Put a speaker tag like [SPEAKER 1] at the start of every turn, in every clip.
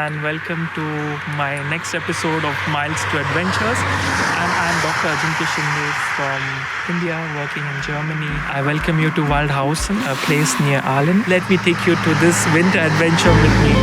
[SPEAKER 1] and welcome to my next episode of Miles to Adventures. And I'm Dr. Ajinkya Shinde from India, working in Germany. I welcome you to Waldhausen, a place near Aalen. Let me take you to this winter adventure with me.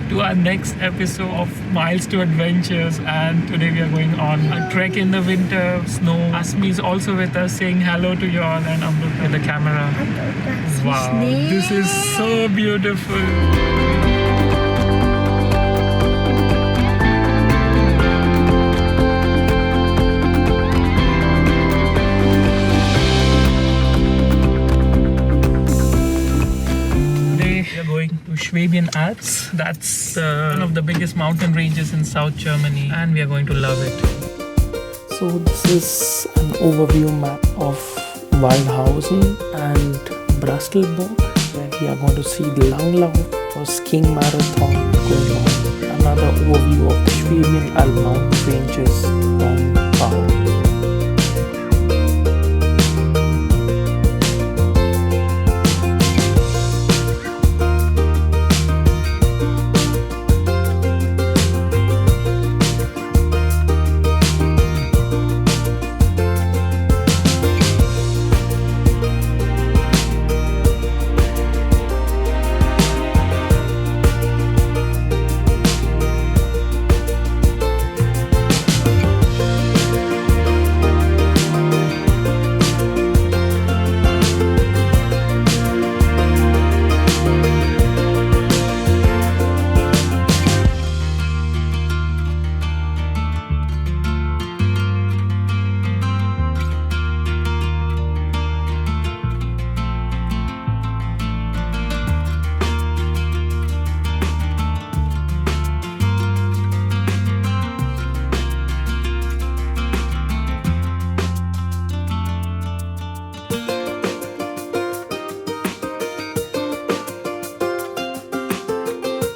[SPEAKER 1] To our next episode of Miles to Adventures, and today we are going on a trek in the winter snow. Asmi is also with us, saying hello to you all, and Amrut with the camera. Wow, this is so beautiful. Schwabian Alps. That's one of the biggest mountain ranges in South Germany, and we are going to love it. So this is an overview map of Waldhausen and Brastelburg, where we are going to see the Langlauf or skiing marathon going on. Another overview of the Schwabian Alp mountain ranges from Bau.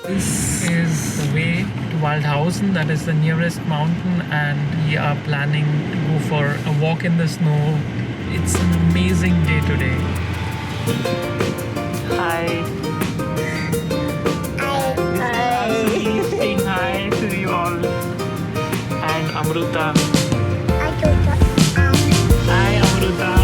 [SPEAKER 1] This is the way to Waldhausen, that is the nearest mountain, and we are planning to go for a walk in the snow. It's an amazing day today. Hi. Hi. Saying hi to you all. And Amruta. Hi Amruta.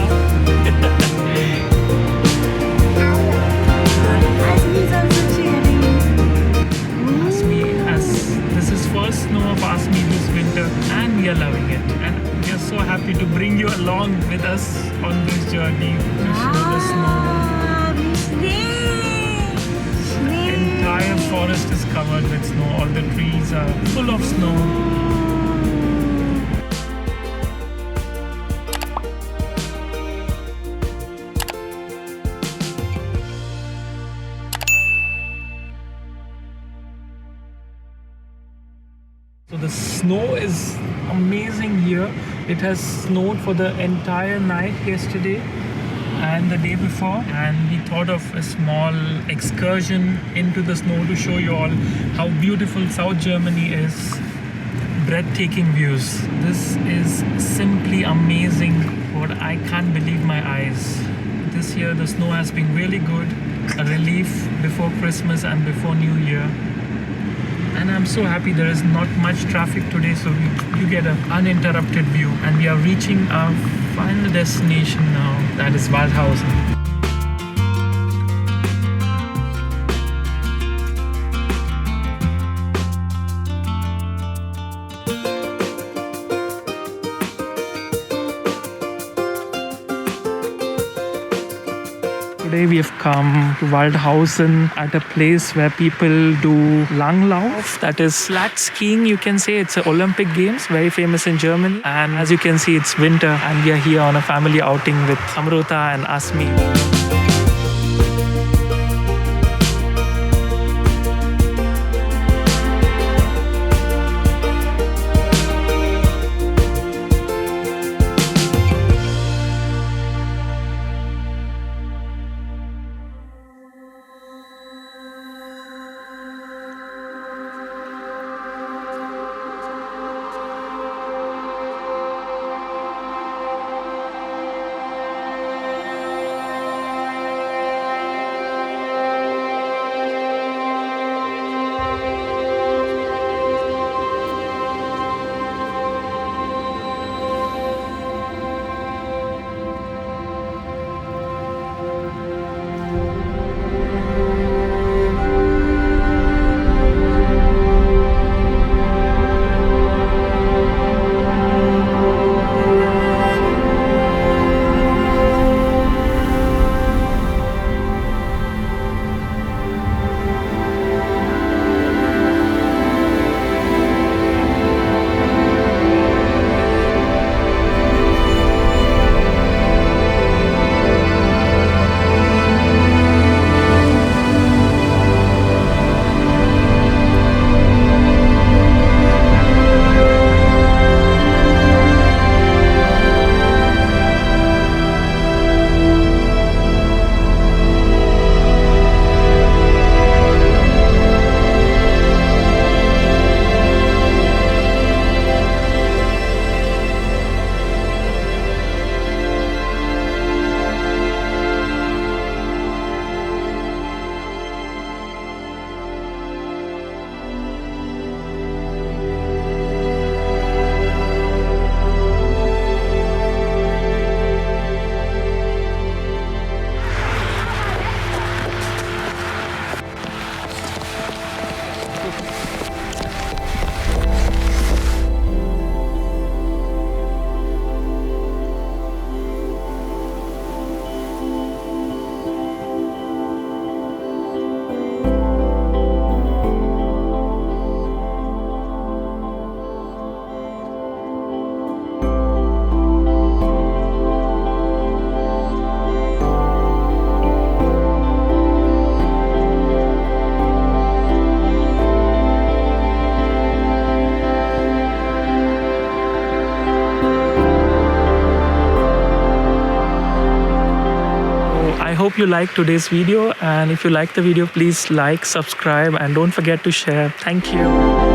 [SPEAKER 1] First snow of Asmi this winter, and we are loving it, and we are so happy to bring you along with us on this journey to show the snow. The entire forest is covered with snow. All the trees are full of snow. So the snow is amazing here. It has snowed for the entire night yesterday and the day before, and we thought of a small excursion into the snow to show you all how beautiful South Germany is. Breathtaking views. This is simply amazing. What I can't believe my eyes. This year the snow has been really good. A relief before Christmas and before New Year. And I'm so happy there is not much traffic today, so you get an uninterrupted view. And we are reaching our final destination now, that is Waldhausen. Today we have come to Waldhausen at a place where people do Langlauf, that is flat skiing. You can say it's an Olympic Games, very famous in Germany. And as you can see, it's winter, and we are here on a family outing with Amruta and Asmi. I hope you liked today's video, and if you like the video, please like, subscribe, and don't forget to share. Thank you.